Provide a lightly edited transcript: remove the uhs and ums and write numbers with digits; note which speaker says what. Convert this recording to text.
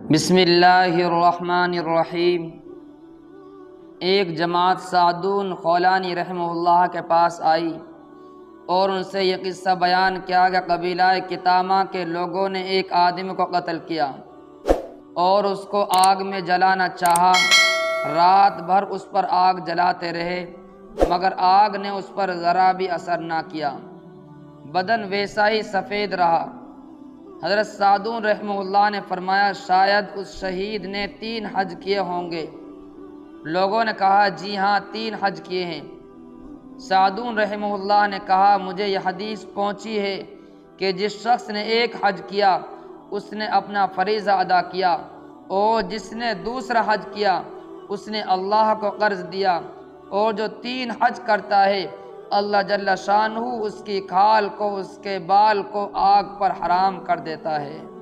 Speaker 1: बिस्मिल्लाहिर्रहमानिर्रहीम। एक जमात सादून खौलानी रहमहुल्लाह के पास आई और उनसे यह किस्सा बयान किया कि कबीला कितामा के लोगों ने एक आदमी को कत्ल किया और उसको आग में जलाना चाहा। रात भर उस पर आग जलाते रहे मगर आग ने उस पर ज़रा भी असर ना किया, बदन वैसा ही सफ़ेद रहा। हज़रत सादून रहमहुल्लाह ने फरमाया, शायद उस शहीद ने 3 हज किए होंगे। लोगों ने कहा, जी हाँ, 3 हज किए हैं। सादून रहमहुल्लाह ने कहा, मुझे यह हदीस पहुँची है कि जिस शख्स ने 1 हज किया उसने अपना फरीज़ा अदा किया और जिसने दूसरा हज किया उसने अल्लाह को कर्ज दिया, और जो 3 हज करता है अल्लाह जल्ला शानहू उसकी खाल को, उसके बाल को आग पर हराम कर देता है।